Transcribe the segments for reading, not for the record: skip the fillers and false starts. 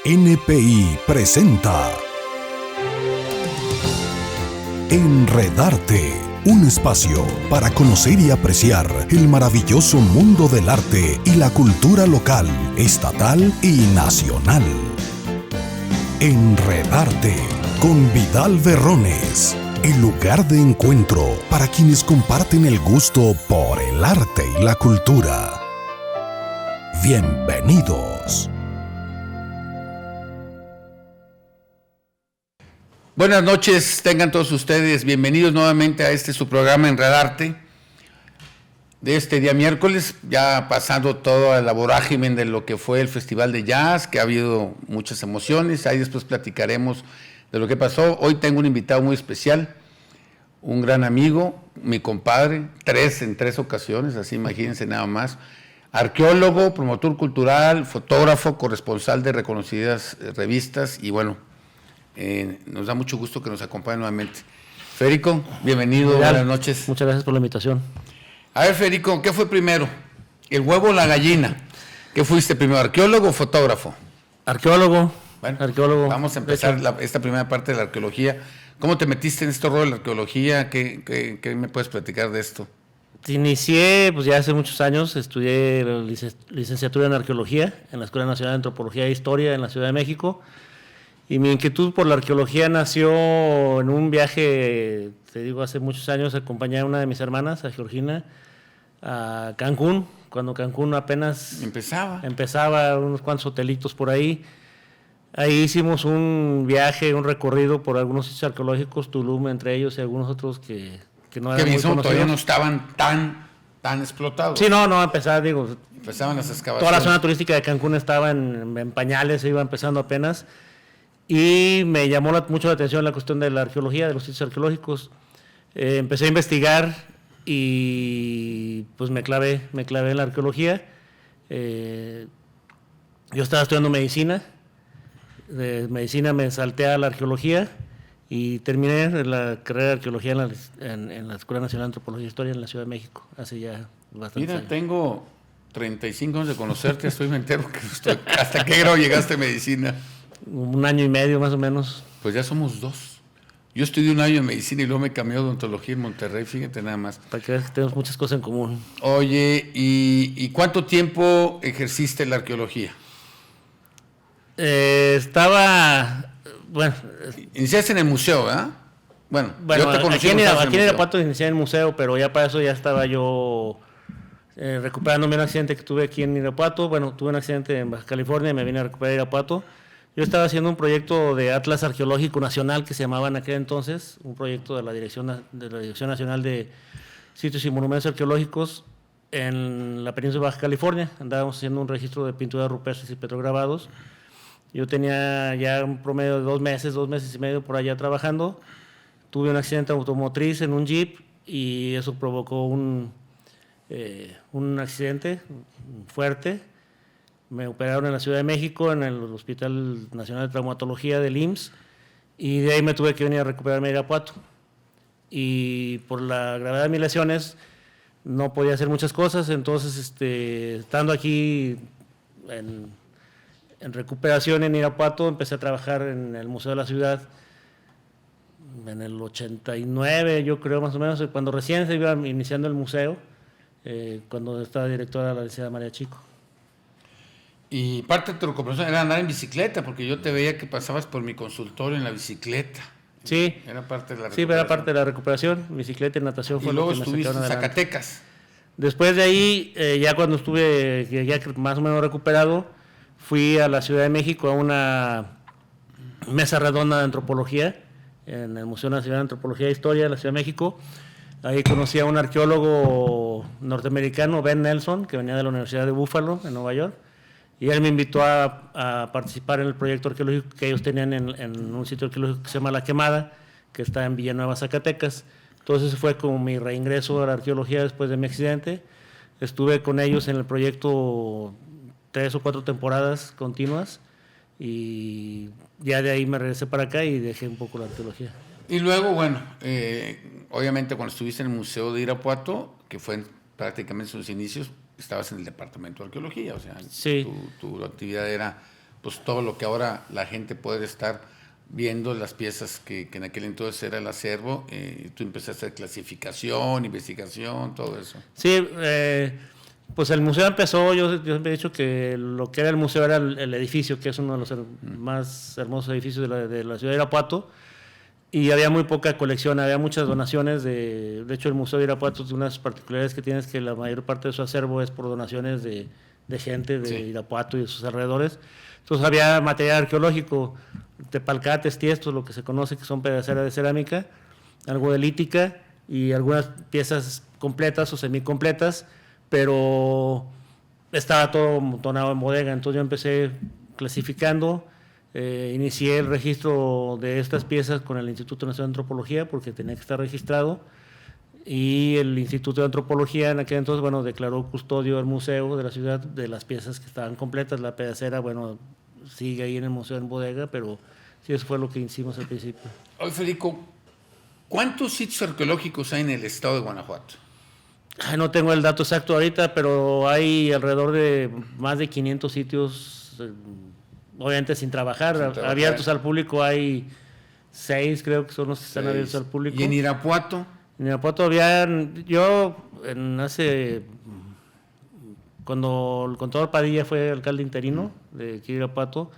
NPI presenta Enredarte, un espacio para conocer y apreciar el maravilloso mundo del arte y la cultura local, estatal y nacional. Enredarte con Vidal Berrones, el lugar de encuentro para quienes comparten el gusto por el arte y la cultura. Bienvenidos. Buenas noches, tengan todos ustedes bienvenidos nuevamente a su programa Enredarte de este día miércoles, ya pasando toda la vorágine de lo que fue el Festival de Jazz, que ha habido muchas emociones, ahí después platicaremos de lo que pasó. Hoy tengo un invitado muy especial, un gran amigo, mi compadre, en tres ocasiones, así imagínense nada más, arqueólogo, promotor cultural, fotógrafo, corresponsal de reconocidas revistas y bueno, nos da mucho gusto que nos acompañe nuevamente. Federico, bienvenido, buenas noches. Muchas gracias por la invitación. A ver, Federico, ¿qué fue primero? ¿El huevo o la gallina? ¿Qué fuiste primero, arqueólogo o fotógrafo? Arqueólogo. Bueno, arqueólogo. Vamos a empezar esta primera parte de la arqueología. ¿Cómo te metiste en este rol de la arqueología? ¿Qué me puedes platicar de esto? Inicié, pues ya hace muchos años, estudié la licenciatura en arqueología en la Escuela Nacional de Antropología e Historia en la Ciudad de México. Y mi inquietud por la arqueología nació en un viaje, te digo, hace muchos años. Acompañé a una de mis hermanas, a Georgina, a Cancún, cuando Cancún apenas empezaba unos cuantos hotelitos por ahí. Ahí hicimos un viaje, un recorrido por algunos sitios arqueológicos, Tulum entre ellos y algunos otros que no eran muy conocidos. Todavía no estaban tan explotados. Sí, no, empezaban las excavaciones. Toda la zona turística de Cancún estaba en pañales, se iba empezando apenas. Y me llamó mucho la atención la cuestión de la arqueología, de los sitios arqueológicos. Empecé a investigar y pues me clavé en la arqueología. Yo estaba estudiando medicina. De medicina me salté a la arqueología y terminé la carrera de arqueología en la Escuela Nacional de Antropología e Historia en la Ciudad de México, hace ya bastante años. Tengo 35 años de conocerte, estoy me entero ¿hasta qué grado llegaste a medicina? 1 año y medio más o menos. Pues ya somos 2. Yo estudié 1 año en medicina y luego me cambié a odontología en Monterrey, fíjate nada más. Para que veas que tenemos muchas cosas en común. Oye, ¿y cuánto tiempo ejerciste la arqueología? Iniciaste en el museo, ¿verdad? Bueno, yo te conocí aquí en Irapuato inicié en el museo, pero ya para eso ya estaba yo recuperándome un accidente que tuve aquí en Irapuato. Bueno, tuve un accidente en Baja California y me vine a recuperar a Irapuato. Yo estaba haciendo un proyecto de Atlas Arqueológico Nacional que se llamaba en aquel entonces, un proyecto de la Dirección Nacional de Sitios y Monumentos Arqueológicos en la península de Baja California. Andábamos haciendo un registro de pinturas rupestres y petrograbados. Yo tenía ya un promedio de 2 meses y medio por allá trabajando. Tuve un accidente automotriz en un jeep y eso provocó un accidente fuerte. Me operaron en la Ciudad de México, en el Hospital Nacional de Traumatología del IMSS, y de ahí me tuve que venir a recuperarme a Irapuato. Y por la gravedad de mis lesiones no podía hacer muchas cosas, entonces estando aquí en recuperación en Irapuato, empecé a trabajar en el Museo de la Ciudad en el 89, yo creo más o menos, cuando recién se iba iniciando el museo, cuando estaba directora la licenciada María Chico. Y parte de tu recuperación era andar en bicicleta, porque yo te veía que pasabas por mi consultorio en la bicicleta. Sí. Era parte de la recuperación. Sí, era parte de la recuperación. Bicicleta y natación fue lo que me sacaron adelante. Y luego estuviste en Zacatecas. Después de ahí, ya cuando estuve ya más o menos recuperado, fui a la Ciudad de México a una mesa redonda de antropología en el Museo Nacional de Antropología e Historia de la Ciudad de México. Ahí conocí a un arqueólogo norteamericano, Ben Nelson, que venía de la Universidad de Buffalo, en Nueva York. Y él me invitó a participar en el proyecto arqueológico que ellos tenían en un sitio arqueológico que se llama La Quemada, que está en Villanueva, Zacatecas. Entonces fue como mi reingreso a la arqueología después de mi accidente. Estuve con ellos en el proyecto 3 o 4 temporadas continuas y ya de ahí me regresé para acá y dejé un poco la arqueología. Y luego, bueno, obviamente cuando estuviste en el Museo de Irapuato, que fue prácticamente sus inicios, estabas en el departamento de arqueología, o sea, sí. tu actividad era pues todo lo que ahora la gente puede estar viendo, las piezas que en aquel entonces era el acervo, tú empezaste a hacer clasificación, investigación, todo eso. Sí, pues el museo empezó, yo siempre he dicho que lo que era el museo era el edificio, que es uno de los más hermosos edificios de la ciudad de Irapuato, y había muy poca colección, había muchas donaciones, de hecho el Museo de Irapuato tiene unas particularidades que tiene, es que la mayor parte de su acervo es por donaciones de gente de Irapuato y de sus alrededores. Entonces había material arqueológico, tepalcates, tiestos, lo que se conoce que son pedaceras de cerámica, algo de lítica y algunas piezas completas o semicompletas, pero estaba todo amontonado en bodega. Entonces yo empecé clasificando, inicié el registro de estas piezas con el Instituto Nacional de Antropología porque tenía que estar registrado, y el Instituto de Antropología en aquel entonces, bueno, declaró custodio del museo de la ciudad de las piezas que estaban completas. La pedacera, bueno, sigue ahí en el museo en bodega, pero sí, eso fue lo que hicimos al principio. Oye, Federico, ¿cuántos sitios arqueológicos hay en el estado de Guanajuato? No tengo el dato exacto ahorita, pero hay alrededor de más de 500 sitios, obviamente sin trabajar, abiertos al público. Hay 6, creo que son los que están abiertos al público. ¿Y en Irapuato? En Irapuato había, cuando el contador Padilla fue alcalde interino de aquí de Irapuato,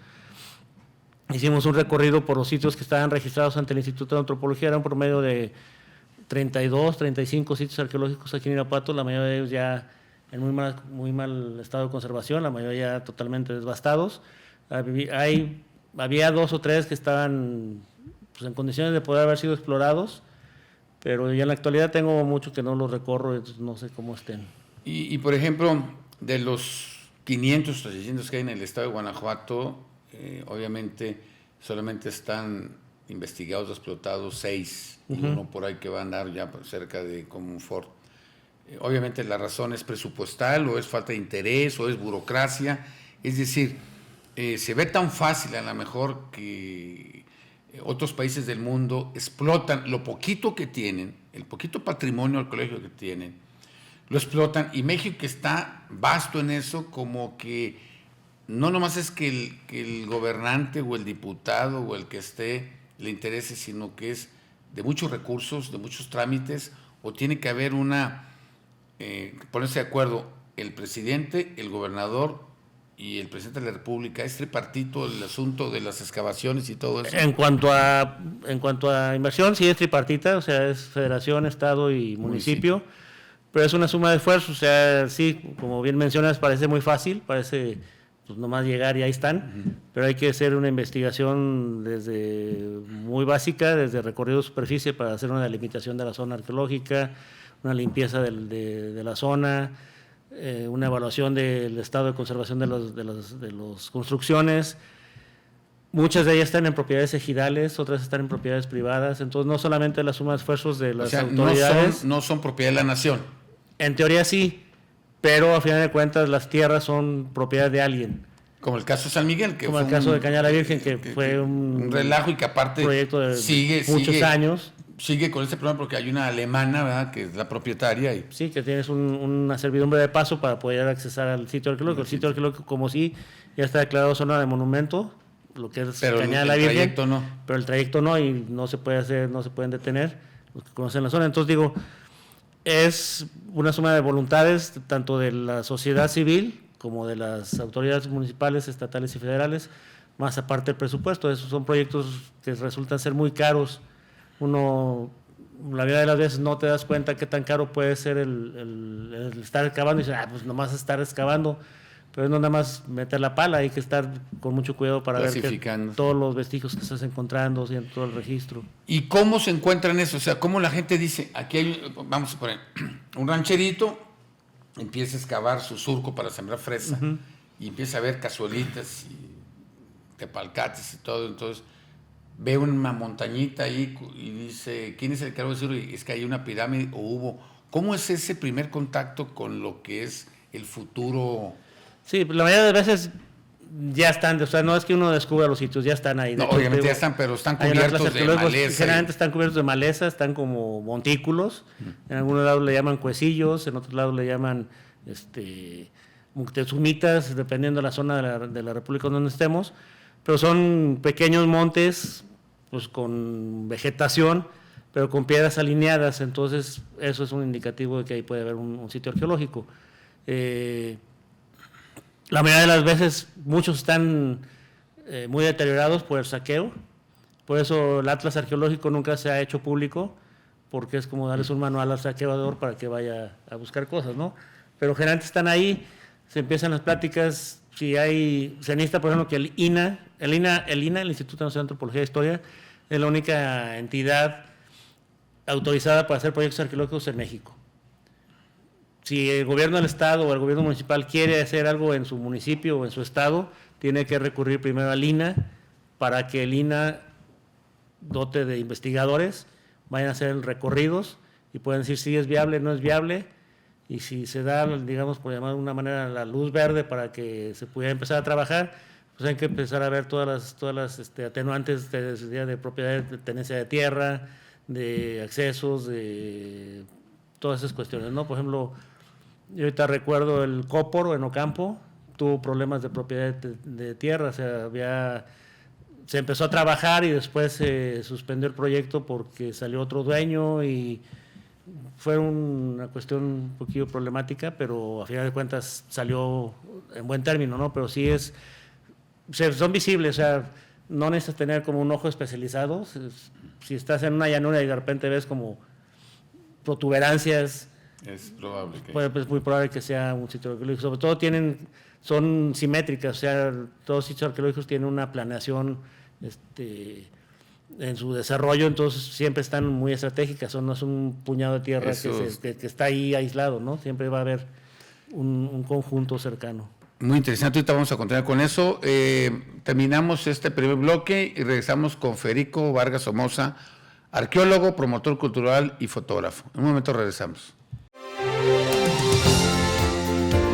hicimos un recorrido por los sitios que estaban registrados ante el Instituto de Antropología. Era un promedio de 32, 35 sitios arqueológicos aquí en Irapuato, la mayoría de ellos ya en muy mal estado de conservación, la mayoría ya totalmente devastados. Había 2 o 3 que estaban pues, en condiciones de poder haber sido explorados, pero ya en la actualidad tengo mucho que no los recorro, entonces no sé cómo estén. Y por ejemplo, de los 500 o 600 que hay en el estado de Guanajuato, obviamente solamente están investigados, explotados 6, y uno por ahí que va a andar ya cerca de Comunfort. Obviamente la razón es presupuestal, o es falta de interés, o es burocracia. Es decir, se ve tan fácil a lo mejor que otros países del mundo explotan lo poquito que tienen, el poquito patrimonio arqueológico que tienen, lo explotan, y México, que está vasto en eso, como que no nomás es que el gobernante o el diputado o el que esté le interese, sino que es de muchos recursos, de muchos trámites, o tiene que haber ponerse de acuerdo el presidente, el gobernador y el presidente de la República. Es tripartito el asunto de las excavaciones y todo eso. En cuanto a inversión, sí es tripartita, o sea, es federación, estado y municipio, pero es una suma de esfuerzos. O sea, sí, como bien mencionas, parece muy fácil, parece pues nomás llegar y ahí están, pero hay que hacer una investigación desde muy básica, desde recorrido de superficie para hacer una delimitación de la zona arqueológica, una limpieza de la zona, una evaluación del estado de conservación de las construcciones. Muchas de ellas están en propiedades ejidales, otras están en propiedades privadas, entonces no solamente la suma de esfuerzos de las autoridades. No son propiedad de la nación. En teoría sí, pero a final de cuentas las tierras son propiedad de alguien. Como el caso de San Miguel, como el caso de Cañada la Virgen, que fue un relajo, y que aparte proyecto de muchos años. Sigue con este problema porque hay una alemana, ¿verdad?, que es la propietaria. Y sí, que tienes una servidumbre de paso para poder accesar al sitio arqueológico. El sitio arqueológico, como sí, ya está declarado zona de monumento, lo que es Cañada la Virgen. Pero el trayecto no. Pero el trayecto no, y no se puede hacer, no se pueden detener los que conocen la zona. Entonces digo, es una suma de voluntades, tanto de la sociedad civil como de las autoridades municipales, estatales y federales, más aparte del presupuesto. Esos son proyectos que resultan ser muy caros. Uno, la mayoría de las veces no te das cuenta qué tan caro puede ser el estar excavando, y dices, pues nomás estar excavando, pero no nada más meter la pala, hay que estar con mucho cuidado para ver que todos los vestigios que estás encontrando, haciendo todo el registro. ¿Y cómo se encuentran eso? O sea, ¿cómo la gente dice, aquí hay, vamos a poner, un rancherito, empieza a excavar su surco para sembrar fresa, y empieza a ver cazuelitas y tepalcates y todo, entonces ve una montañita ahí y dice, ¿quién es el que va a decir? Es que hay una pirámide o hubo. ¿Cómo es ese primer contacto con lo que es el futuro? Sí, la mayoría de veces ya están, o sea, no es que uno descubra los sitios, ya están ahí. No, obviamente ya están, pero están cubiertos de maleza. Generalmente están cubiertos de maleza, están como montículos. En algunos lados le llaman cuecillos, en otros lados le llaman Moctezumitas, dependiendo de la zona de la República donde estemos, pero son pequeños montes pues con vegetación, pero con piedras alineadas, entonces eso es un indicativo de que ahí puede haber un sitio arqueológico. La mayoría de las veces muchos están muy deteriorados por el saqueo, por eso el atlas arqueológico nunca se ha hecho público, porque es como darles un manual al saqueador para que vaya a buscar cosas, ¿no? Pero generalmente están ahí, se empiezan las pláticas, se necesita, por ejemplo, que el INA, el Instituto Nacional de Antropología e Historia, es la única entidad autorizada para hacer proyectos arqueológicos en México. Si el gobierno del estado o el gobierno municipal quiere hacer algo en su municipio o en su estado, tiene que recurrir primero al INA para que el INA dote de investigadores, vayan a hacer recorridos y pueden decir si es viable o no es viable, y si se da, digamos, por llamar de una manera, la luz verde para que se pudiera empezar a trabajar, pues hay que empezar a ver todas las atenuantes de propiedad, de tenencia de tierra, de accesos, de todas esas cuestiones, ¿no? Por ejemplo, yo ahorita recuerdo el Cóporo en Ocampo, tuvo problemas de propiedad de tierra, o sea, se empezó a trabajar y después se suspendió el proyecto porque salió otro dueño y fue una cuestión un poquillo problemática, pero a final de cuentas salió en buen término, ¿no? Pero sí son visibles, o sea, no necesitas tener como un ojo especializado. Si estás en una llanura y de repente ves como protuberancias, es probable que... Pues es muy probable que sea un sitio arqueológico. Sobre todo son simétricas, o sea, todos los sitios arqueológicos tienen una planeación en su desarrollo, entonces siempre están muy estratégicas, no es un puñado de tierra que está ahí aislado, ¿no? Siempre va a haber un conjunto cercano. Muy interesante, ahorita vamos a continuar con eso. Terminamos este primer bloque y regresamos con Federico Vargas Somoza, arqueólogo, promotor cultural y fotógrafo. En un momento regresamos.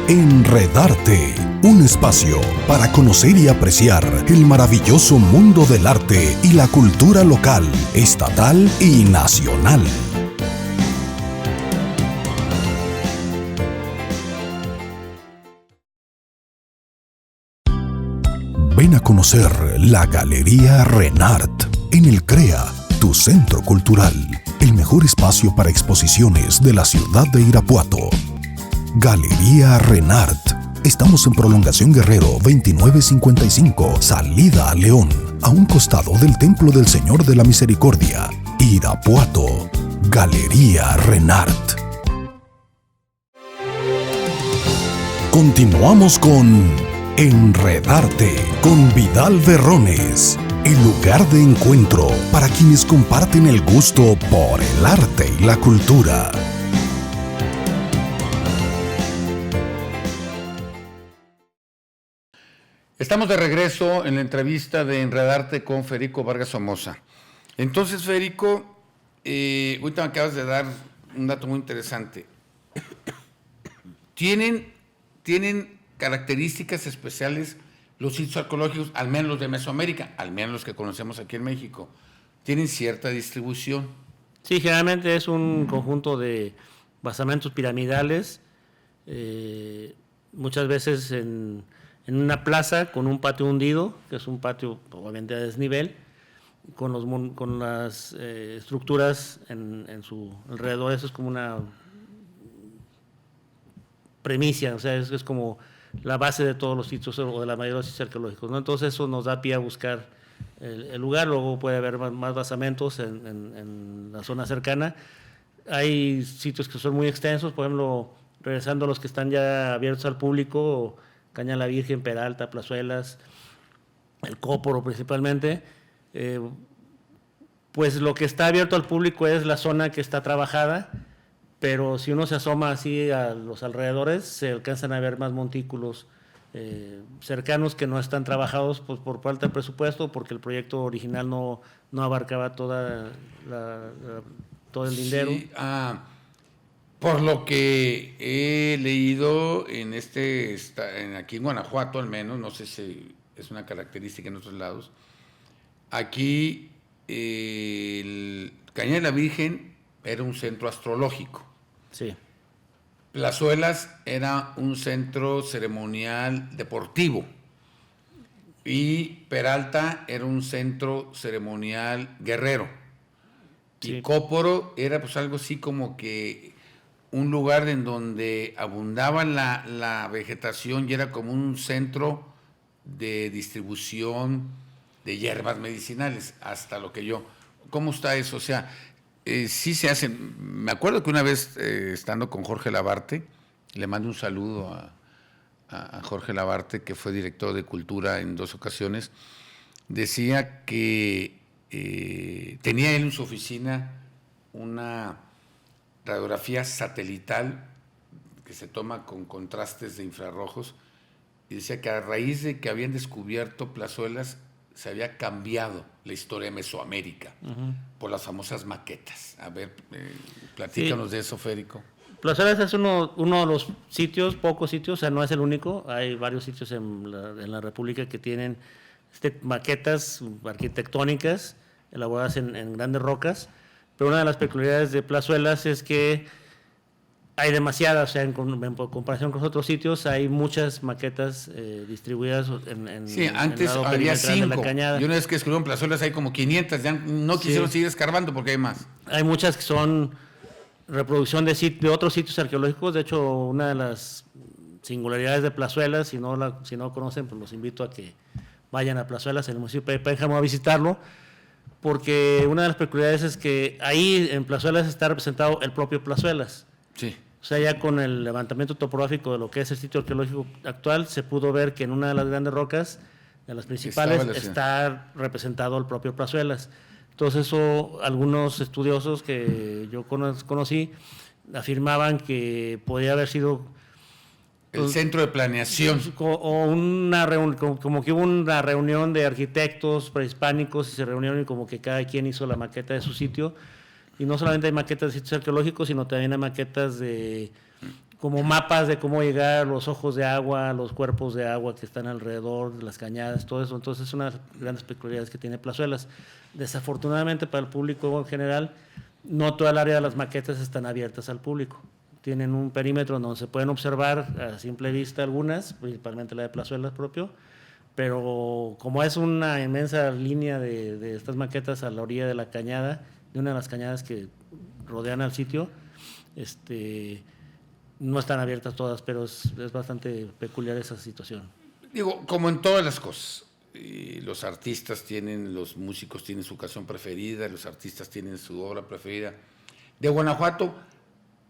Enredarte, un espacio para conocer y apreciar el maravilloso mundo del arte y la cultura local, estatal y nacional. Ven a conocer la Galería Renart en el CREA, tu centro cultural, el mejor espacio para exposiciones de la ciudad de Irapuato. Galería Renart. Estamos en Prolongación Guerrero 2955, salida a León, a un costado del Templo del Señor de la Misericordia, Irapuato. Galería Renart. Continuamos con Enredarte con Vidal Berrones, el lugar de encuentro para quienes comparten el gusto por el arte y la cultura. Estamos de regreso en la entrevista de Enredarte con Federico Vargas Somoza. Entonces, Federico, ahorita me acabas de dar un dato muy interesante. ¿Tienen características especiales los sitios arqueológicos, al menos los de Mesoamérica, al menos los que conocemos aquí en México? ¿Tienen cierta distribución? Sí, generalmente es un conjunto de basamentos piramidales, muchas veces en una plaza con un patio hundido, que es un patio obviamente a desnivel, con las estructuras en su alrededor. Eso es como una premisa, o sea, es como la base de todos los sitios o de la mayoría de los sitios arqueológicos, ¿no? Entonces eso nos da pie a buscar el lugar. Luego puede haber más basamentos en la zona cercana. Hay sitios que son muy extensos, por ejemplo, regresando a los que están ya abiertos al público, Caña la Virgen, Peralta, Plazuelas, el Cóporo principalmente, pues lo que está abierto al público es la zona que está trabajada, pero si uno se asoma así a los alrededores, se alcanzan a ver más montículos cercanos que no están trabajados pues, por falta de presupuesto, porque el proyecto original no abarcaba todo el lindero. Sí, por lo que he leído aquí en Guanajuato al menos, no sé si es una característica en otros lados, aquí el Caña de la Virgen era un centro astrológico. Sí. Plazuelas era un centro ceremonial deportivo y Peralta era un centro ceremonial guerrero. Sí. Y Cóporo era pues algo así como que un lugar en donde abundaba la vegetación y era como un centro de distribución de hierbas medicinales, hasta lo que yo... ¿Cómo está eso? O sea, sí se hacen... Me acuerdo que una vez, estando con Jorge Labarte, le mando un saludo a Jorge Labarte, que fue director de Cultura en 2 ocasiones, decía que tenía él en su oficina una radiografía satelital que se toma con contrastes de infrarrojos, y decía que a raíz de que habían descubierto Plazuelas se había cambiado la historia de Mesoamérica por las famosas maquetas. A ver, platícanos de eso, Federico. Plazuelas es uno de los sitios, pocos sitios, o sea, no es el único. Hay varios sitios en la República que tienen maquetas arquitectónicas elaboradas en grandes rocas, pero una de las peculiaridades de Plazuelas es que hay demasiadas, o sea, en comparación con los otros sitios, hay muchas maquetas distribuidas en sí, antes el lado había perimetral de la 5, cañada. y una vez que escribieron Plazuelas hay como 500, ya no quisieron seguir escarbando porque hay más. Hay muchas que son reproducción de otros sitios arqueológicos. De hecho, una de las singularidades de Plazuelas, si no conocen, pues los invito a que vayan a Plazuelas, en el municipio de Pénjamo, a visitarlo, porque una de las peculiaridades es que ahí en Plazuelas está representado el propio Plazuelas. Sí. O sea, ya con el levantamiento topográfico de lo que es el sitio arqueológico actual, se pudo ver que en una de las grandes rocas, de las principales, está representado el propio Plazuelas. Entonces, eso, algunos estudiosos que yo conocí afirmaban que podía haber sido el centro de planeación. O como que hubo una reunión de arquitectos prehispánicos y se reunieron y como que cada quien hizo la maqueta de su sitio. Y no solamente hay maquetas de sitios arqueológicos, sino también hay maquetas como mapas de cómo llegar a los ojos de agua, los cuerpos de agua que están alrededor de las cañadas, todo eso. Entonces es una de las grandes peculiaridades que tiene Plazuelas. Desafortunadamente para el público en general, no toda el área de las maquetas están abiertas al público. Tienen un perímetro donde se pueden observar a simple vista algunas, principalmente la de Plazuelas propio, pero como es una inmensa línea de estas maquetas a la orilla de la cañada, de una de las cañadas que rodean al sitio, no están abiertas todas, pero es bastante peculiar esa situación. Digo, como en todas las cosas, los artistas los músicos tienen su canción preferida, los artistas tienen su obra preferida. De Guanajuato,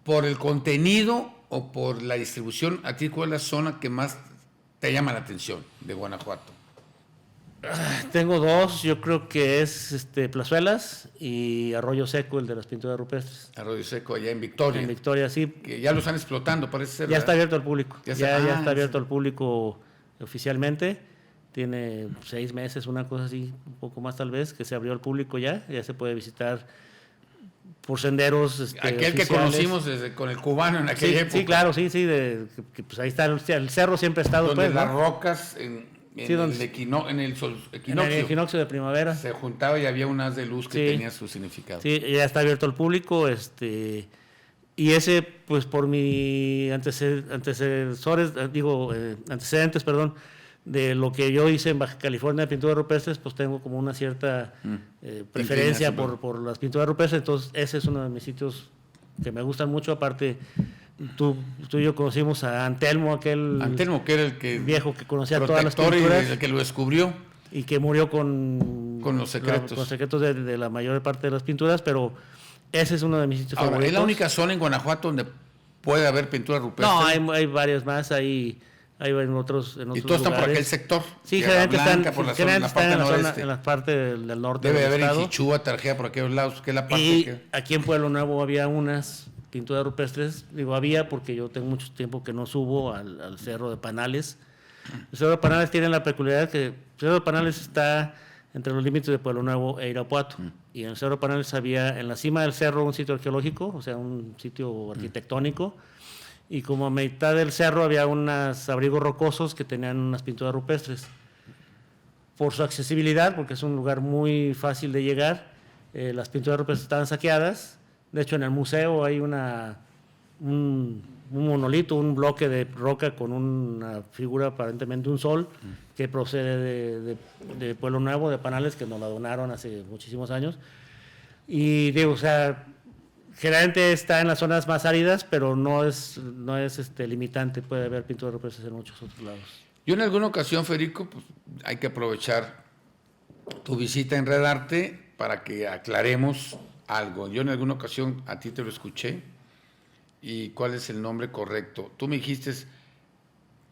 por el contenido o por la distribución, ¿a ti cuál es la zona que más te llama la atención de Guanajuato? Tengo 2, yo creo que es Plazuelas y Arroyo Seco, el de las pinturas rupestres. Arroyo Seco, allá en Victoria. En Victoria, sí. Que ya lo están explotando, parece ser. Ya está abierto al público. Ya está abierto sí. al público oficialmente. Tiene 6 meses, una cosa así, un poco más tal vez, que se abrió al público ya. Ya se puede visitar por senderos aquel oficiales. Que conocimos con el cubano en aquella época. Sí, claro, sí. Pues ahí está, el cerro siempre ha estado. Donde pues, las ¿no? rocas... En el equinoccio de primavera se juntaba y había un haz de luz que tenía su significado. Sí, ya está abierto al público, y ese, pues por mi antecedentes, de lo que yo hice en Baja California de pinturas rupestres, pues tengo como una cierta preferencia por las pinturas rupestres. Entonces ese es uno de mis sitios que me gustan mucho. Aparte, tú y yo conocimos a Antelmo, que era el que viejo que conocía todas las pinturas, y el que lo descubrió y que murió con los secretos, con los secretos de la mayor parte de las pinturas, pero ese es uno de mis sitios favoritos. ¿Es la única zona en Guanajuato donde puede haber pintura rupestre? No, hay varias más, hay en otros lugares. ¿Y todos están por aquel sector? Sí, generalmente están en la parte del norte Debe del haber estado. En Jichúa, Tarjea, por aquellos lados, que es la parte y que... aquí en Pueblo Nuevo había unas pinturas rupestres, había porque yo tengo mucho tiempo que no subo al Cerro de Panales. El Cerro de Panales tiene la peculiaridad que el Cerro de Panales está entre los límites de Pueblo Nuevo e Irapuato. Y en el Cerro de Panales había en la cima del cerro un sitio arqueológico, o sea, un sitio arquitectónico, y como a mitad del cerro había unos abrigos rocosos que tenían unas pinturas rupestres. Por su accesibilidad, porque es un lugar muy fácil de llegar, las pinturas rupestres estaban saqueadas. De hecho, en el museo hay un monolito, un bloque de roca con una figura aparentemente un sol que procede de Pueblo Nuevo, de Panales, que nos la donaron hace muchísimos años. Y digo, o sea, generalmente está en las zonas más áridas, pero no es limitante, puede haber pinturas rupestres en muchos otros lados. Yo en alguna ocasión, Federico, pues, hay que aprovechar tu visita a Enredarte para que aclaremos algo. Yo en alguna ocasión a ti te lo escuché. ¿Y cuál es el nombre correcto? Tú me dijiste,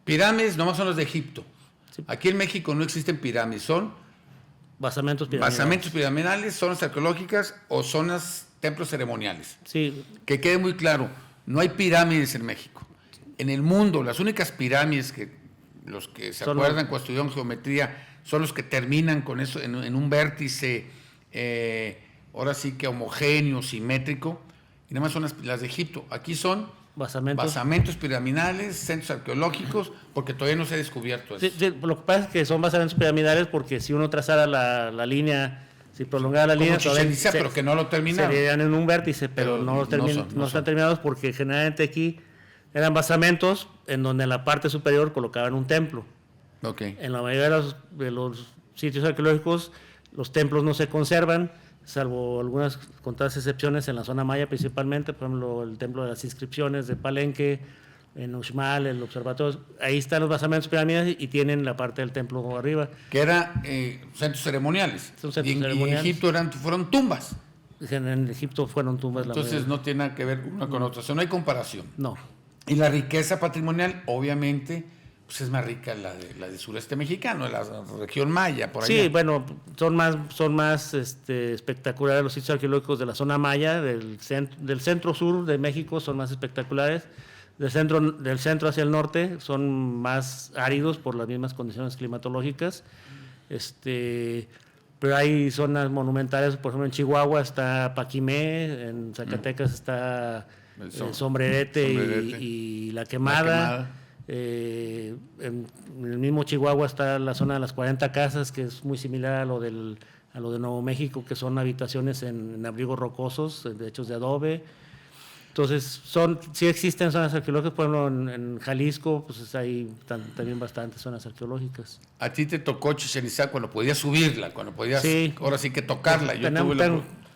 pirámides nomás son los de Egipto. Sí. Aquí en México no existen pirámides, son basamentos piramidales. Basamentos piramidales, zonas arqueológicas o zonas, templos ceremoniales. Sí. Que quede muy claro, no hay pirámides en México. En el mundo, las únicas pirámides que los que se acuerdan cuando estudiaron geometría son los que terminan con eso en un vértice, ahora sí que homogéneo, simétrico. Y nada más son las de Egipto. Aquí son basamentos piramidales, centros arqueológicos, porque todavía no se ha descubierto eso. Sí, lo que pasa es que son basamentos piramidales porque si uno trazara la línea, si prolongara la línea... Como Chichén Itzá, pero que no lo terminaron. Serían en un vértice, pero no están terminados porque generalmente aquí eran basamentos en donde en la parte superior colocaban un templo. Okay. En la mayoría de los sitios arqueológicos los templos no se conservan, salvo algunas contadas excepciones en la zona maya principalmente, por ejemplo el templo de las inscripciones de Palenque, en Uxmal, el observatorio, ahí están los basamentos piramidales y tienen la parte del templo arriba. Que era centros ceremoniales. Y en Egipto fueron tumbas. En Egipto fueron tumbas. Entonces no tiene nada que ver una con otra, o sea, no hay comparación. No. Y la riqueza patrimonial, obviamente, pues es más rica la del sureste mexicano, la región maya, por allá. Sí, bueno, son más espectaculares los sitios arqueológicos de la zona maya, del centro sur de México son más espectaculares, del centro hacia el norte son más áridos por las mismas condiciones climatológicas, pero hay zonas monumentales, por ejemplo en Chihuahua está Paquimé, en Zacatecas está el Sombrerete y La Quemada. En el mismo Chihuahua está la zona de las 40 casas, que es muy similar a lo de Nuevo México, que son habitaciones en abrigos rocosos, hechos de adobe. Entonces, sí existen zonas arqueológicas, por ejemplo, en Jalisco, pues hay también bastantes zonas arqueológicas. A ti te tocó Chichén Itzá cuando podías subirla, cuando podías, ahora sí que tocarla.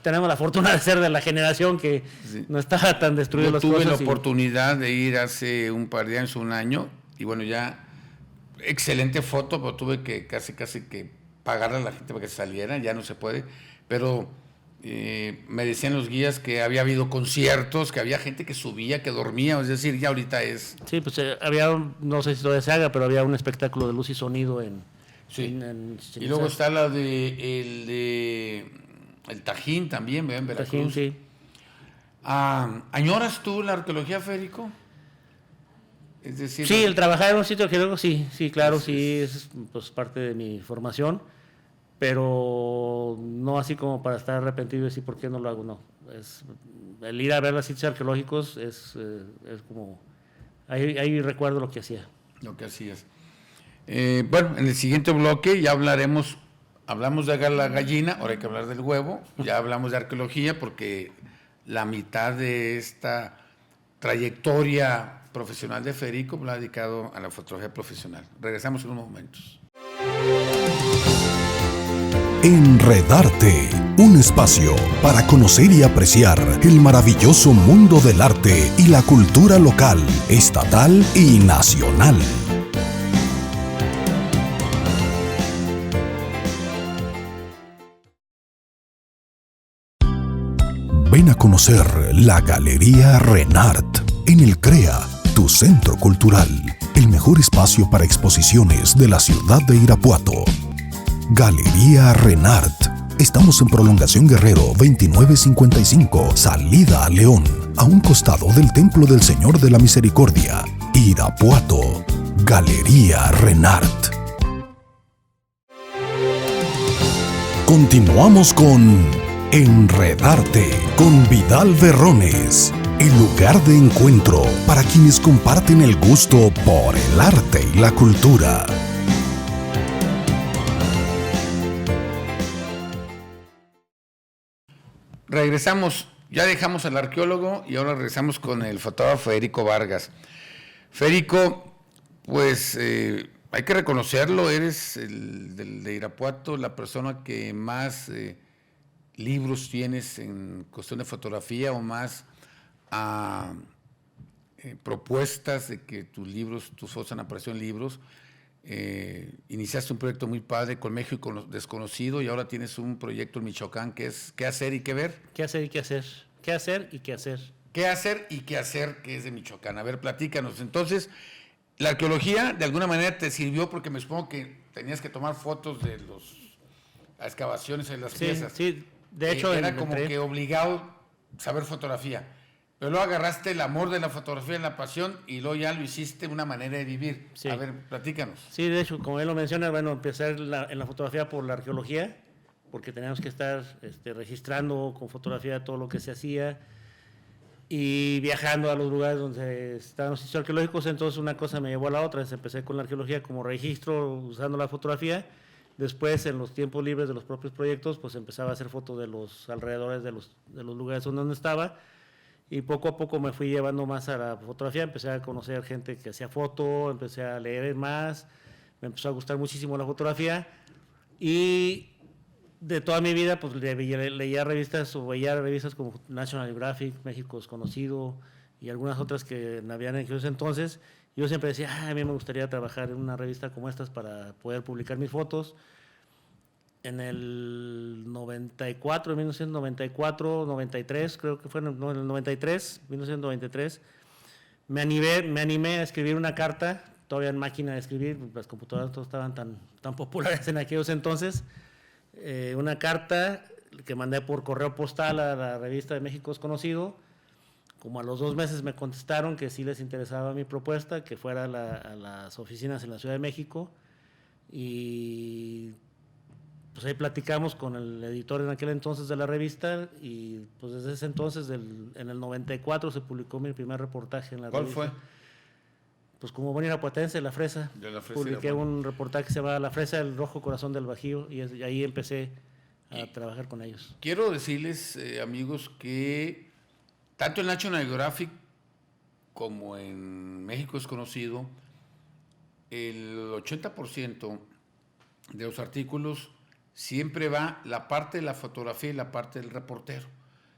Tenemos la fortuna de ser de la generación que no estaba tan destruido las cosas. Yo tuve la oportunidad de ir hace un par de años, un año, y bueno, ya, excelente foto, pero tuve que casi que pagarle a la gente para que saliera, ya no se puede, pero me decían los guías que había habido conciertos, que había gente que subía, que dormía, es decir, ya ahorita es... Sí, pues había, no sé si todavía se haga, pero había un espectáculo de luz y sonido en y luego está el Tajín también, ¿ven? Veracruz. Tajín, sí. ¿Añoras tú la arqueología, Federico? Es decir, sí, el trabajar en un sitio arqueológico, sí, claro, es pues parte de mi formación, pero no así como para estar arrepentido y decir por qué no lo hago, no. El ir a ver los sitios arqueológicos es como, ahí recuerdo lo que hacía. Lo que hacías. Bueno, en el siguiente bloque ya hablamos de la gallina, ahora hay que hablar del huevo, ya hablamos de arqueología porque la mitad de esta trayectoria profesional de Federico la ha dedicado a la fotografía profesional. Regresamos en unos momentos. Enredarte, un espacio para conocer y apreciar el maravilloso mundo del arte y la cultura local, estatal y nacional. Ven a conocer la Galería Renart en el CREA, tu centro cultural, el mejor espacio para exposiciones de la ciudad de Irapuato. Galería Renart. Estamos en Prolongación Guerrero 2955, salida a León, a un costado del Templo del Señor de la Misericordia, Irapuato. Galería Renart. Continuamos con Enredarte con Vidal Berrones, el lugar de encuentro para quienes comparten el gusto por el arte y la cultura. Regresamos Ya dejamos al arqueólogo y ahora regresamos con el fotógrafo Federico Vargas. Federico, pues hay que reconocerlo, eres de Irapuato, la persona que más libros tienes en cuestión de fotografía o más propuestas de que tus fotos han aparecido en libros. Iniciaste un proyecto muy padre con México Desconocido y ahora tienes un proyecto en Michoacán que es ¿Qué hacer y qué ver? ¿Qué hacer y qué hacer? ¿Qué hacer y qué hacer? ¿Qué hacer y qué hacer? Que es de Michoacán. A ver, platícanos. Entonces, la arqueología de alguna manera te sirvió porque me supongo que tenías que tomar fotos de las excavaciones en las piezas. Sí, de hecho era como que obligado saber fotografía. Pero luego agarraste el amor de la fotografía, la pasión, y luego ya lo hiciste una manera de vivir. Sí. A ver, platícanos. Sí, de hecho, como él lo menciona, bueno, empecé en la fotografía por la arqueología, porque teníamos que estar registrando con fotografía todo lo que se hacía y viajando a los lugares donde estaban los sitios arqueológicos. Entonces una cosa me llevó a la otra. Entonces, empecé con la arqueología como registro, usando la fotografía. Después, en los tiempos libres de los propios proyectos, pues empezaba a hacer fotos de los alrededores de los lugares donde estaba. Y poco a poco me fui llevando más a la fotografía, empecé a conocer gente que hacía foto, empecé a leer más, me empezó a gustar muchísimo la fotografía y de toda mi vida pues leía revistas o veía revistas como National Geographic, México Desconocido y algunas otras que habían en aquellos entonces. Yo siempre decía, a mí me gustaría trabajar en una revista como estas para poder publicar mis fotos. En el 94, 1994, 93, creo que fue en el 93, 1993, me animé a escribir una carta, todavía en máquina de escribir, las computadoras no estaban tan populares en aquellos entonces, una carta que mandé por correo postal a la revista de México Desconocido. Como a los 2 meses me contestaron que sí les interesaba mi propuesta, que fuera a las oficinas en la Ciudad de México, y pues ahí platicamos con el editor en aquel entonces de la revista y pues desde ese entonces, en el 94, se publicó mi primer reportaje en la revista. ¿Cuál fue? Pues como buen irapuatense, La Fresa. De La Fresa. Publiqué un reportaje que se llama La Fresa, el rojo corazón del Bajío, y ahí empecé a trabajar con ellos. Quiero decirles, amigos, que tanto en National Geographic como en México Desconocido, el 80% de los artículos siempre va la parte de la fotografía y la parte del reportero.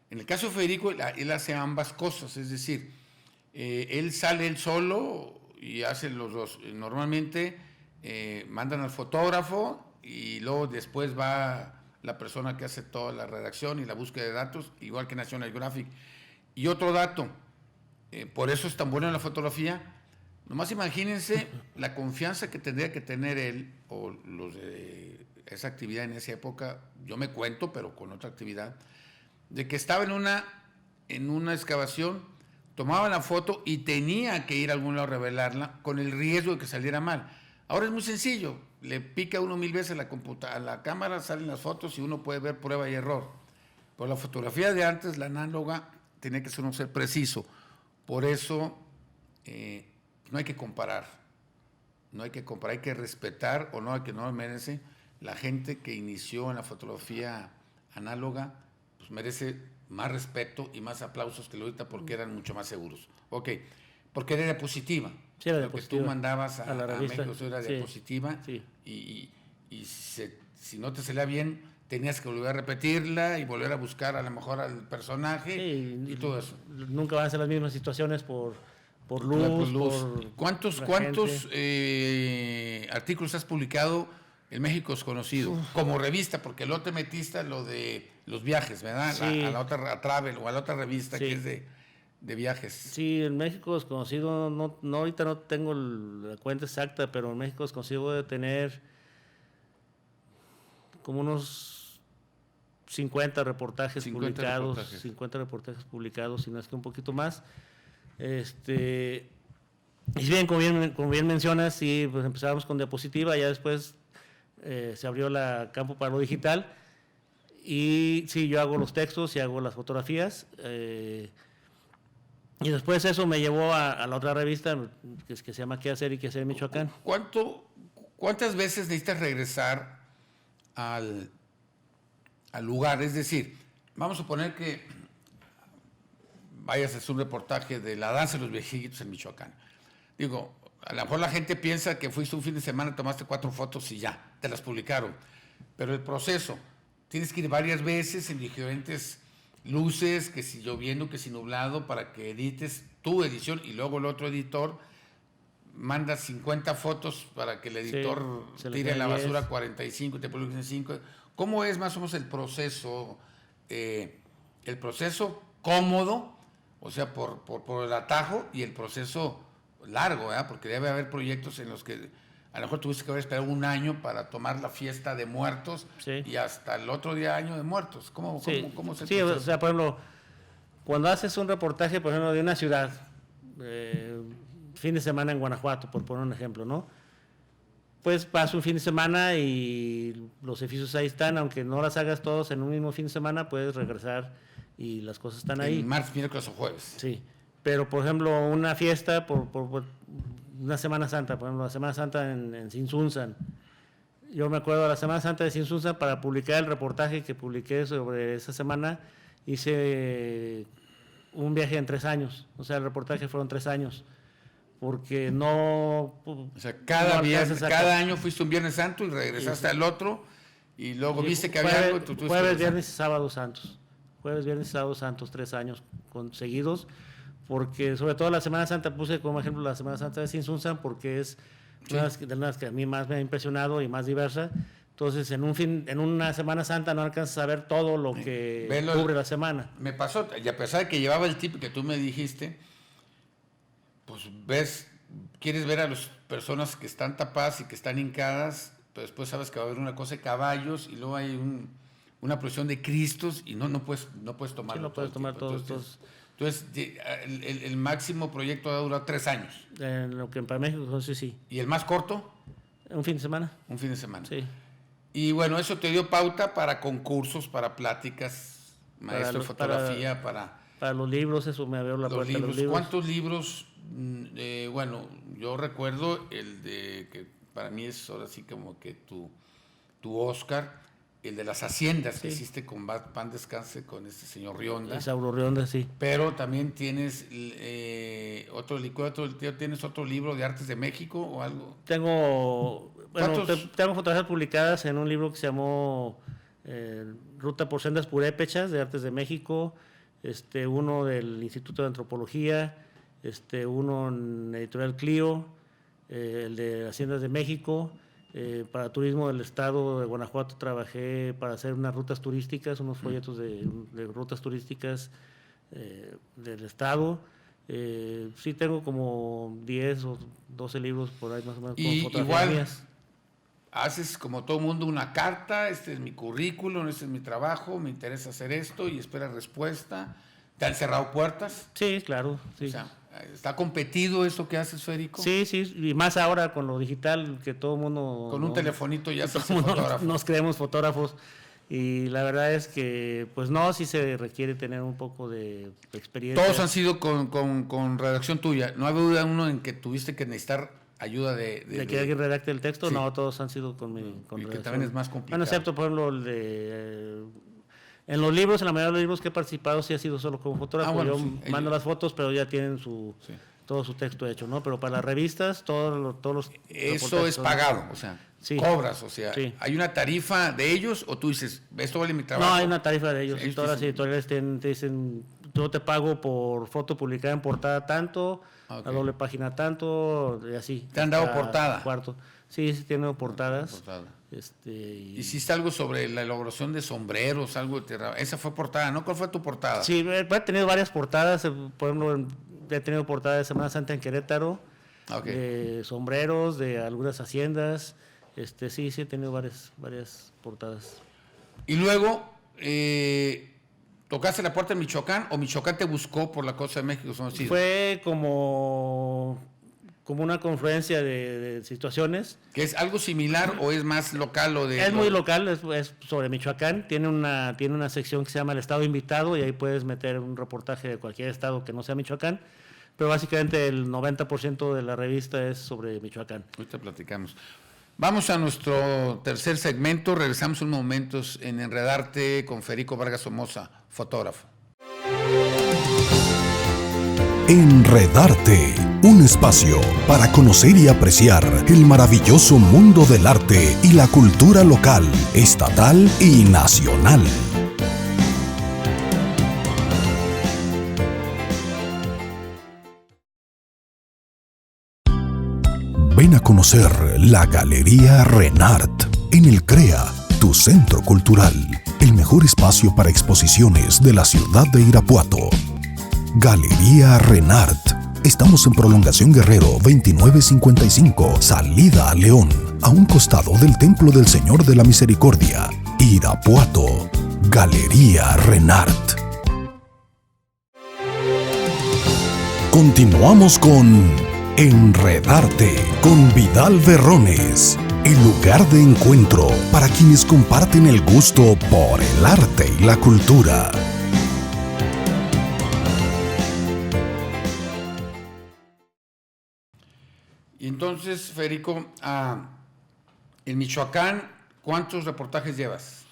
En el caso de Federico, él hace ambas cosas, es decir, él sale él solo y hace los dos. Normalmente mandan al fotógrafo y luego después va la persona que hace toda la redacción y la búsqueda de datos, igual que National Geographic. Y otro dato, por eso es tan bueno en la fotografía. Nomás imagínense la confianza que tendría que tener él o los de esa actividad en esa época, yo me cuento, pero con otra actividad, de que estaba en una excavación, tomaba la foto y tenía que ir a algún lado a revelarla con el riesgo de que saliera mal. Ahora es muy sencillo, le pica uno 1000 veces a la cámara, salen las fotos y uno puede ver prueba y error. Pero la fotografía de antes, la análoga, tenía que ser preciso. Por eso no hay que comparar, hay que respetar o no, que no merece. La gente que inició en la fotografía análoga, pues merece más respeto y más aplausos que ahorita porque eran mucho más seguros. Ok, porque era diapositiva. Sí, era diapositiva. Lo que tú mandabas a la revista, México era diapositiva. Sí. Y si no te salía bien, tenías que volver a repetirla y volver a buscar a lo mejor al personaje y todo eso. Nunca van a ser las mismas situaciones por luz. ¿Cuántos artículos has publicado en México Desconocido? Como revista, porque luego te metiste a lo de los viajes, ¿verdad? Sí. A la otra a Travel o a la otra revista que es de viajes. Sí, en México Desconocido, no ahorita no tengo la cuenta exacta, pero en México Desconocido debe tener como unos 50 reportajes publicados, 50 reportajes publicados, si no es que un poquito más. Y bien, como bien mencionas, sí, pues empezábamos con diapositiva, ya después se abrió la campo para lo digital, y sí, yo hago los textos y hago las fotografías, y después eso me llevó a la otra revista que se llama ¿Qué hacer y qué hacer en Michoacán? ¿Cuántas veces necesitas regresar al lugar? Es decir, vamos a suponer que vayas a hacer un reportaje de la danza de los viejitos en Michoacán. Digo, a lo mejor la gente piensa que fuiste un fin de semana, tomaste 4 fotos y ya, te las publicaron. Pero el proceso, tienes que ir varias veces en diferentes luces, que si lloviendo, que si nublado, para que edites tu edición y luego el otro editor manda 50 fotos para que el editor tire en la basura 45 y te publiquen 5. ¿Cómo es más o menos el proceso? El proceso cómodo, o sea, por el atajo, y el proceso largo, ¿verdad? Porque debe haber proyectos en los que a lo mejor tuviste que haber esperado un año para tomar la fiesta de muertos y hasta el otro día año de muertos. ¿Cómo se Sí, o sea, por ejemplo, cuando haces un reportaje, por ejemplo, de una ciudad, fin de semana en Guanajuato, por poner un ejemplo, ¿no? Pues pasas un fin de semana y los edificios ahí están, aunque no las hagas todos en un mismo fin de semana, puedes regresar y las cosas están ahí. Martes, miércoles o jueves. Sí, pero por ejemplo, una fiesta, por una Semana Santa, por ejemplo, la Semana Santa en Sinsunzan. Yo me acuerdo de la Semana Santa de Sinsunzan, para publicar el reportaje que publiqué sobre esa semana, hice un viaje en 3 años, o sea, el reportaje fueron 3 años. Porque no... O sea, cada año fuiste un Viernes Santo y regresaste al otro, y luego viste que había algo... Jueves, viernes y sábado santos. Jueves, viernes y sábado santos, 3 años conseguidos, porque sobre todo la Semana Santa puse como ejemplo la Semana Santa de Sinsunzan, porque es una de las que a mí más me ha impresionado y más diversa. Entonces, en una Semana Santa no alcanzas a ver todo lo que cubre la semana. Me pasó, y a pesar de que llevaba el tip que tú me dijiste, pues quieres ver a las personas que están tapadas y que están hincadas, pero después sabes que va a haber una cosa de caballos y luego hay una procesión de Cristos y no puedes tomarlo. Sí, no puedes tomar todos. Entonces, el máximo proyecto ha durado 3 años. En lo que para México, entonces sí. ¿Y el más corto? Un fin de semana. Un fin de semana. Sí. Y bueno, eso te dio pauta para concursos, para pláticas, maestro de fotografía, para los libros, eso me abrió la puerta de los libros. ¿Cuántos libros? Bueno, yo recuerdo el de, que para mí es ahora sí como que tu Oscar, el de las haciendas que hiciste con Pan Descanse, con este señor Rionda. Isauro Rionda, sí. Pero también tienes ¿tienes otro libro de artes de México o algo? Tengo fotografías publicadas en un libro que se llamó Ruta por Sendas Purépechas de Artes de México, uno del Instituto de Antropología, uno en Editorial Clio, el de Haciendas de México. Para Turismo del Estado de Guanajuato trabajé para hacer unas rutas turísticas, unos folletos de rutas turísticas del Estado. Sí tengo como 10 o 12 libros por ahí más o menos con fotografías mías. Haces como todo mundo una carta, este es mi currículum, este es mi trabajo, me interesa hacer esto y esperas respuesta. ¿Te han cerrado puertas? Sí, claro. Sí. O sea, ¿está competido esto que haces, Federico? Sí, y más ahora con lo digital, que todo el mundo... Con un telefonito ya se hace fotógrafo. Nos creemos fotógrafos, y la verdad es que, pues no, sí se requiere tener un poco de experiencia. Todos han sido con redacción tuya. ¿No ha habido uno en que tuviste que necesitar ayuda de que alguien redacte el texto? Sí. No, todos han sido con redacción. Que también es más complicado. Bueno, excepto, por ejemplo, el de... En los libros, en la mayoría de los libros que he participado, sí ha sido solo como fotógrafo. Yo mando las fotos, pero ya tienen todo su texto hecho, ¿no? Pero para las revistas, todos los... Eso es pagado, o sea, cobras, o sea, ¿hay una tarifa de ellos o tú dices, esto vale mi trabajo? No, hay una tarifa de ellos. Todas las editoriales te dicen, yo te pago por foto publicada en portada tanto, la doble página tanto, y así. ¿Te han dado portada? Cuarto. Sí, tiene portadas. ¿Hiciste algo sobre la elaboración de sombreros, algo? Esa fue portada, ¿no? ¿Cuál fue tu portada? Sí, he tenido varias portadas. Por ejemplo, he tenido portada de Semana Santa en Querétaro, de sombreros, de algunas haciendas. Sí, he tenido varias portadas. Y luego, ¿tocaste la puerta en Michoacán o Michoacán te buscó por la Cosa de México? Fue como una confluencia de situaciones. ¿Que es algo similar o es más local? Es muy local, es sobre Michoacán. Tiene una sección que se llama El Estado Invitado, y ahí puedes meter un reportaje de cualquier estado que no sea Michoacán. Pero básicamente el 90% de la revista es sobre Michoacán. Ahorita platicamos. Vamos a nuestro tercer segmento. Regresamos unos momentos en Enredarte con Federico Vargas Somoza, fotógrafo. Enredarte, un espacio para conocer y apreciar el maravilloso mundo del arte y la cultura local, estatal y nacional. Ven a conocer la Galería Renart en el CREA, tu centro cultural, el mejor espacio para exposiciones de la ciudad de Irapuato. Galería Renart. Estamos en Prolongación Guerrero 2955, salida a León, a un costado del Templo del Señor de la Misericordia, Irapuato. Galería Renart. Continuamos con Enredarte con Vidal Berrones, el lugar de encuentro para quienes comparten el gusto por el arte y la cultura. Y entonces, Federico, en Michoacán, ¿cuántos reportajes llevas?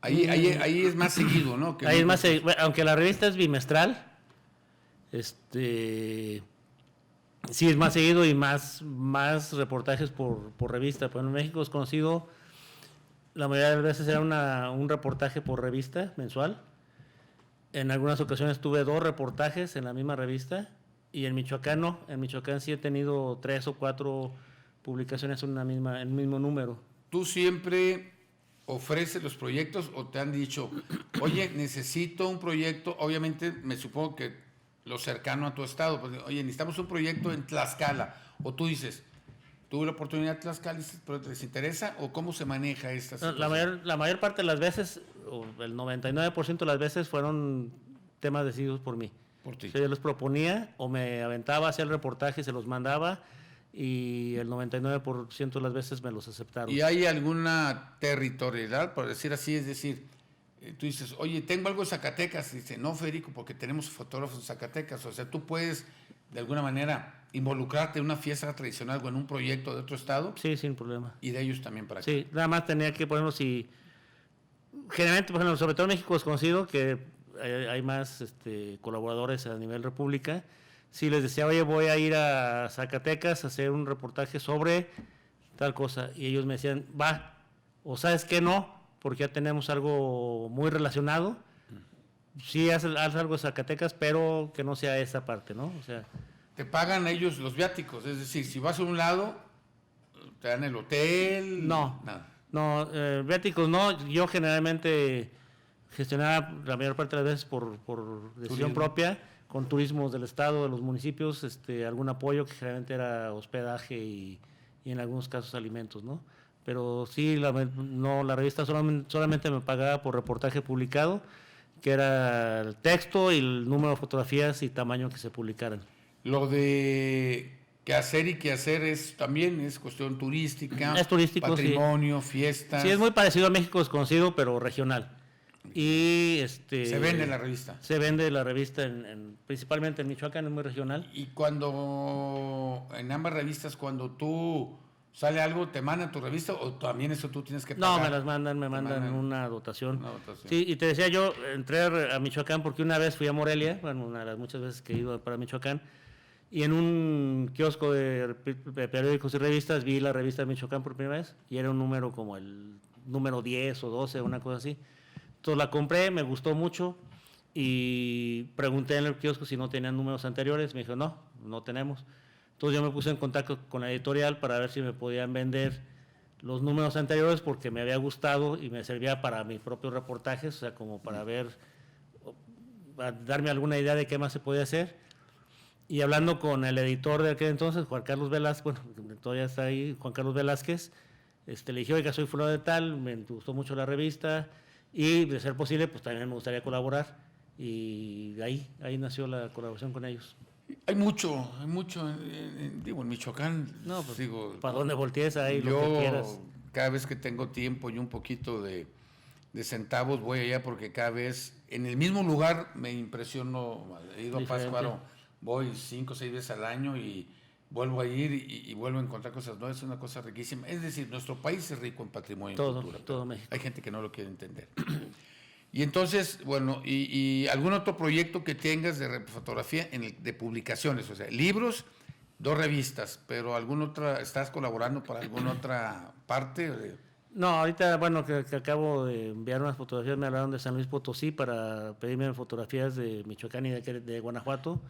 Ahí es más seguido, ¿no? Ahí es más seguido, aunque la revista es bimestral, sí es más seguido y más reportajes por revista. Pero en México es conocido, la mayoría de las veces era un reportaje por revista mensual. En algunas ocasiones tuve 2 reportajes en la misma revista. Y en Michoacán no, en Michoacán sí he tenido 3 o 4 publicaciones en el mismo número. ¿Tú siempre ofreces los proyectos o te han dicho, oye, necesito un proyecto? Obviamente me supongo que lo cercano a tu estado, pues, oye, necesitamos un proyecto en Tlaxcala. O tú dices, tuve la oportunidad en Tlaxcala, pero ¿les interesa? ¿O cómo se maneja esta situación? La mayor parte de las veces, o el 99% de las veces fueron temas decididos por mí. Por ti. O sea, yo los proponía o me aventaba hacia el reportaje y se los mandaba y el 99% de las veces me los aceptaron. ¿Y hay alguna territorialidad, por decir así? Es decir, tú dices, oye, tengo algo en Zacatecas. Y dice, no, Federico, porque tenemos fotógrafos en Zacatecas. O sea, tú puedes, de alguna manera, involucrarte en una fiesta tradicional o en un proyecto de otro estado. Sí, sin problema. Y de ellos también para acá. Sí, nada más tenía que ponerlo si... Generalmente, por ejemplo, sobre todo en México es conocido que hay más colaboradores a nivel república. Si les decía, oye, voy a ir a Zacatecas a hacer un reportaje sobre tal cosa, y ellos me decían, va, o sabes que no, porque ya tenemos algo muy relacionado. Sí, haz algo de Zacatecas, pero que no sea esa parte, ¿no? O sea, te pagan ellos los viáticos, es decir, si vas a un lado, te dan el hotel. No, nada. No, viáticos no. Yo generalmente gestionaba la mayor parte de las veces por decisión propia, con turismos del estado, de los municipios, algún apoyo que generalmente era hospedaje y en algunos casos alimentos, ¿no? Pero sí, la revista solamente me pagaba por reportaje publicado, que era el texto y el número de fotografías y tamaño que se publicaran. Lo de quehacer y quehacer también es cuestión turística, es turístico, patrimonio, sí. Fiestas. Sí, es muy parecido a México Desconocido, pero regional. Y se vende la revista. Se vende la revista principalmente en Michoacán, es muy regional. Y cuando en ambas revistas, cuando tú sale algo, ¿te mandan tu revista o también eso tú tienes que pagar? No, me las mandan, me mandan una dotación. Una dotación. Sí, y te decía yo, entré a Michoacán porque una vez fui a Morelia, bueno, una de las muchas veces que he ido para Michoacán, y en un kiosco de periódicos y revistas vi la revista de Michoacán por primera vez, y era un número como el número 10 o 12, una cosa así. Entonces la compré, me gustó mucho, y pregunté en el kiosco si no tenían números anteriores. Me dijo, no tenemos. Entonces yo me puse en contacto con la editorial para ver si me podían vender los números anteriores, porque me había gustado y me servía para mis propios reportajes, o sea, como para ver, para darme alguna idea de qué más se podía hacer. Y hablando con el editor de aquel entonces, Juan Carlos Velázquez, bueno, todavía está ahí, Juan Carlos Velázquez, le dije, oiga, soy fulano de tal, me gustó mucho la revista, y de ser posible, pues también me gustaría colaborar. Y ahí nació la colaboración con ellos. Hay mucho, digo, en Michoacán. No, pues, digo, para donde voltees ahí lo que quieras. Cada vez que tengo tiempo y un poquito de centavos voy allá, porque cada vez en el mismo lugar me impresiono. He ido a Pátzcuaro, voy 5 o 6 veces al año y vuelvo a ir y vuelvo a encontrar cosas nuevas. Es una cosa riquísima. Es decir, nuestro país es rico en patrimonio y cultura. Todo México. Hay gente que no lo quiere entender. Y entonces, bueno, y algún otro proyecto que tengas de fotografía de publicaciones, o sea, libros, 2 revistas, pero ¿estás colaborando para alguna otra parte? No, ahorita, bueno, que acabo de enviar unas fotografías, me hablaron de San Luis Potosí para pedirme fotografías de Michoacán y de Guanajuato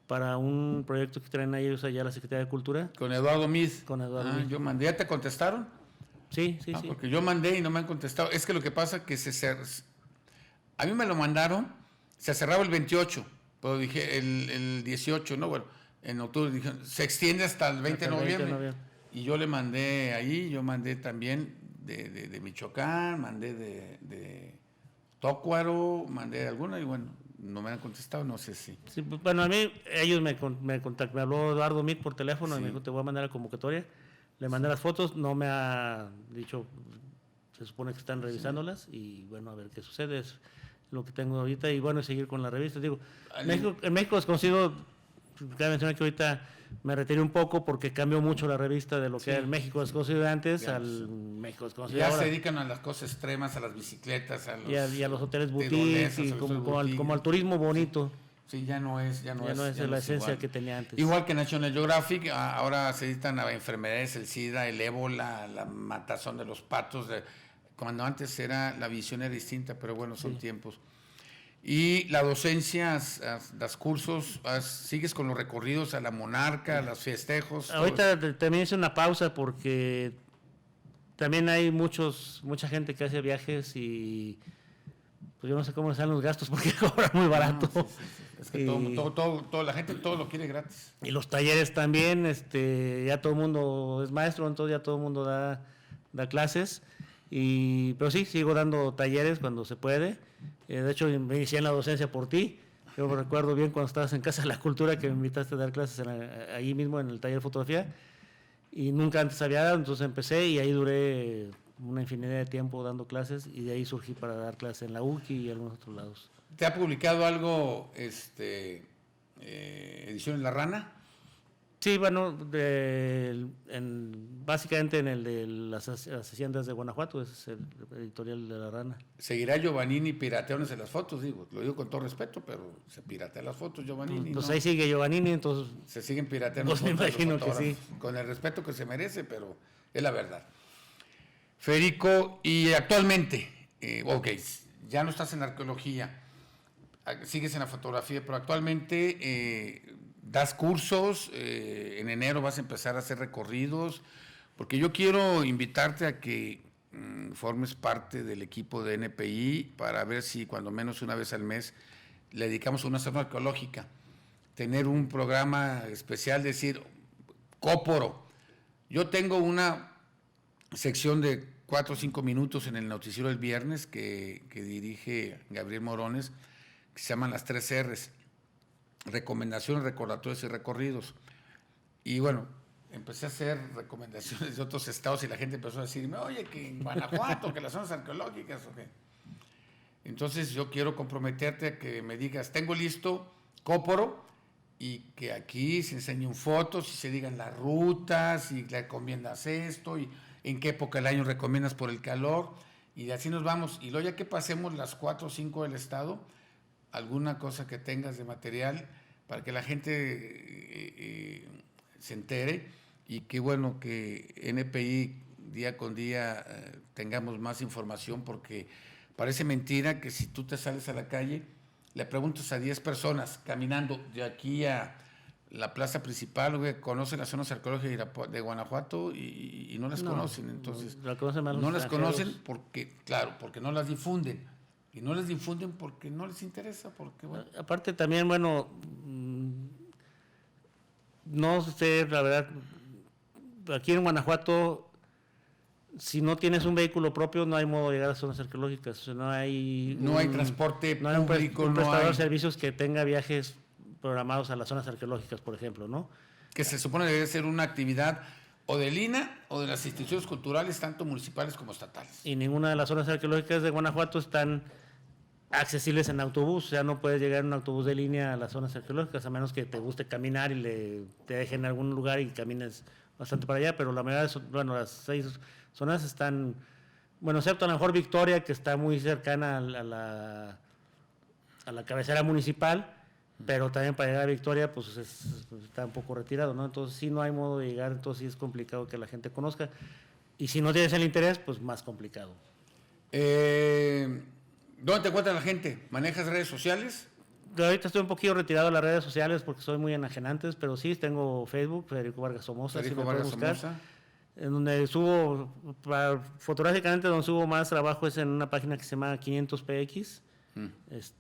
para un proyecto que traen ellos allá la Secretaría de Cultura. Con Eduardo Miz. Con Eduardo Miz. Yo mandé, ¿ya te contestaron? Sí. Porque yo mandé y no me han contestado. Es que lo que pasa es que a mí me lo mandaron, se cerraba el 28, pero dije el 18, ¿no? Bueno, en octubre dije, se extiende hasta el 20 de noviembre. Y yo le mandé ahí, yo mandé también de Michoacán, mandé de Tócuaro, mandé de alguna y bueno, no me han contestado, no sé si. Sí, bueno, a mí, ellos me contactaron, me habló Eduardo Mick por teléfono y me dijo, te voy a mandar la convocatoria. Le mandé las fotos, no me ha dicho, se supone que están revisándolas y bueno, a ver qué sucede, es lo que tengo ahorita y bueno, seguir con la revista. Digo, en México es conocido, cabe mencionar que ahorita me retiré un poco porque cambió mucho la revista de lo que era el México desconocido de antes al México desconocido ya ahora. Se dedican a las cosas extremas, a las bicicletas, y a los hoteles boutiques y como al turismo bonito. Sí, ya no es la esencia igual que tenía antes. Igual que National Geographic, ahora se dedican a enfermedades, el SIDA, el ébola, la matazón de los patos, cuando antes la visión era distinta, pero bueno, son tiempos. Y la docencia, das cursos, sigues con los recorridos a la Monarca, a los festejos. Ahorita también hice una pausa porque también hay mucha gente que hace viajes y pues yo no sé cómo le salen los gastos porque cobran muy barato. No, sí. Es que toda la gente todo lo quiere gratis. Y los talleres también, ya todo el mundo es maestro, entonces ya todo el mundo da clases. Pero sí, sigo dando talleres cuando se puede. De hecho, me inicié en la docencia por ti. Yo recuerdo bien cuando estabas en Casa de la Cultura que me invitaste a dar clases ahí mismo en el taller de fotografía. Y nunca antes había dado, entonces empecé y ahí duré una infinidad de tiempo dando clases y de ahí surgí para dar clases en la UCI y algunos otros lados. ¿Te ha publicado algo, Ediciones La Rana? Sí, bueno, básicamente en el de las haciendas de Guanajuato, es el editorial de La Rana. ¿Seguirá Giovannini pirateándose las fotos? Lo digo con todo respeto, pero se piratea las fotos Giovannini. Pues ahí sigue Giovannini, entonces... Se siguen pirateando pues fotos. Me imagino que sí. Con el respeto que se merece, pero es la verdad. Federico, y actualmente, ya no estás en la arqueología, sigues en la fotografía, pero actualmente das cursos, en enero vas a empezar a hacer recorridos, porque yo quiero invitarte a que formes parte del equipo de NPI para ver si cuando menos una vez al mes le dedicamos a una zona arqueológica, tener un programa especial, decir, Cóporo. Yo tengo una sección de 4 o 5 minutos en el noticiero del viernes que dirige Gabriel Morones, que se llaman las 3 R's, recomendaciones, recordatorios y recorridos. Y bueno, empecé a hacer recomendaciones de otros estados y la gente empezó a decirme, oye, que en Guanajuato, que las zonas arqueológicas, ¿o qué? Entonces yo quiero comprometerte a que me digas, tengo listo Cóporo, y que aquí se enseñen fotos y se digan las rutas y le recomiendas esto y en qué época del año recomiendas por el calor, y así nos vamos. Y luego ya que pasemos las 4 o 5 del estado, alguna cosa que tengas de material para que la gente se entere, y que bueno que NPI día con día tengamos más información, porque parece mentira que si tú te sales a la calle, le preguntas a 10 personas caminando de aquí a la plaza principal, conocen las zonas arqueológicas de Guanajuato y no las conocen. Entonces, no las conocen porque no las difunden. Y no las difunden porque no les interesa. Aparte también, bueno, no sé, la verdad, aquí en Guanajuato, si no tienes un vehículo propio, no hay modo de llegar a zonas arqueológicas. O sea, no hay transporte no hay público, un prestador de servicios que tenga viajes programados a las zonas arqueológicas, por ejemplo, ¿no? Que se supone debe ser una actividad o del INAH o de las instituciones culturales, tanto municipales como estatales. Y ninguna de las zonas arqueológicas de Guanajuato están accesibles en autobús, o sea, no puedes llegar en un autobús de línea a las zonas arqueológicas, a menos que te guste caminar y te dejen en algún lugar y camines bastante para allá, pero la mayoría las 6 zonas están Bueno, excepto a lo mejor Victoria, que está muy cercana a la cabecera municipal, pero también para llegar a Victoria, pues está un poco retirado, ¿no? Entonces, sí no hay modo de llegar, entonces sí es complicado que la gente conozca. Y si no tienes el interés, pues más complicado. ¿Dónde te encuentra la gente? ¿Manejas redes sociales? Ahorita estoy un poquito retirado de las redes sociales porque soy muy enajenantes, pero sí tengo Facebook, Federico Vargas Somoza, Federico si me Vargas buscar, Somoza. en donde subo, fotográficamente donde subo más trabajo es en una página que se llama 500px.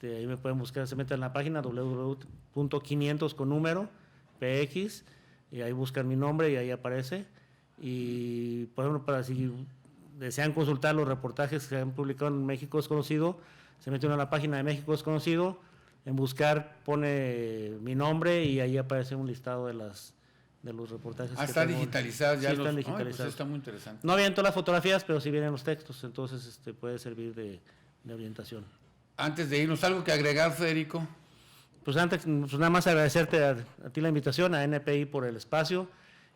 Ahí me pueden buscar, se meten en la página www.500 con número px y ahí buscan mi nombre y ahí aparece. Y por ejemplo, para si desean consultar los reportajes que se han publicado en México es Conocido, se mete uno a la página de México es Conocido, en buscar pone mi nombre y ahí aparece un listado de los reportajes. Están digitalizados ya. Sí, están digitalizados. Pues está muy interesante. No vienen todas las fotografías, pero sí vienen los textos, entonces puede servir de orientación. Antes de irnos, ¿algo que agregar, Federico? Pues antes, pues nada más agradecerte a ti la invitación, a NPI por el espacio.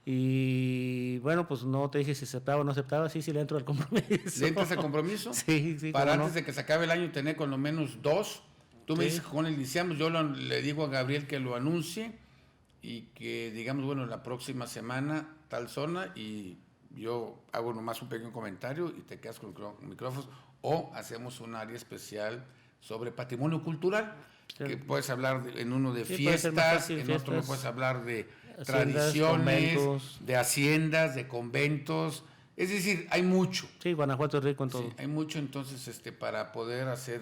Y bueno, pues no te dije si aceptaba o no aceptaba, sí le entro al compromiso. ¿Le entras al compromiso? Sí. Para antes de que se acabe el año tener con lo menos 2. Tú me Sí. dices que con él iniciamos, yo le digo a Gabriel que lo anuncie y que digamos, bueno, la próxima semana tal zona y yo hago nomás un pequeño comentario y te quedas con micrófonos o hacemos un área especial sobre patrimonio cultural, sí. Que puedes hablar en uno de fiestas, fácil, en fiestas, otro puedes hablar de haciendas, tradiciones, conventos. de haciendas, de conventos, es decir, hay mucho. Sí, Guanajuato es rico en todo. Sí, hay mucho, entonces, para poder hacer,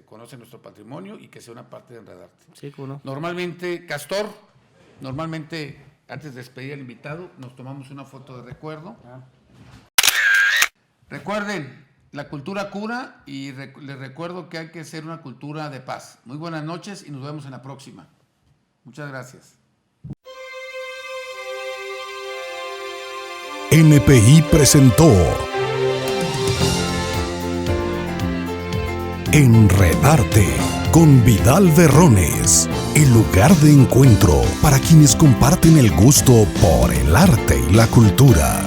conocer nuestro patrimonio y que sea una parte de Enredarte. Sí, ¿cómo no? Normalmente, antes de despedir al invitado, nos tomamos una foto de recuerdo. Recuerden, la cultura cura y les recuerdo que hay que ser una cultura de paz. Muy buenas noches y nos vemos en la próxima. Muchas gracias. NPI presentó Enredarte con Vidal Berrones, el lugar de encuentro para quienes comparten el gusto por el arte y la cultura.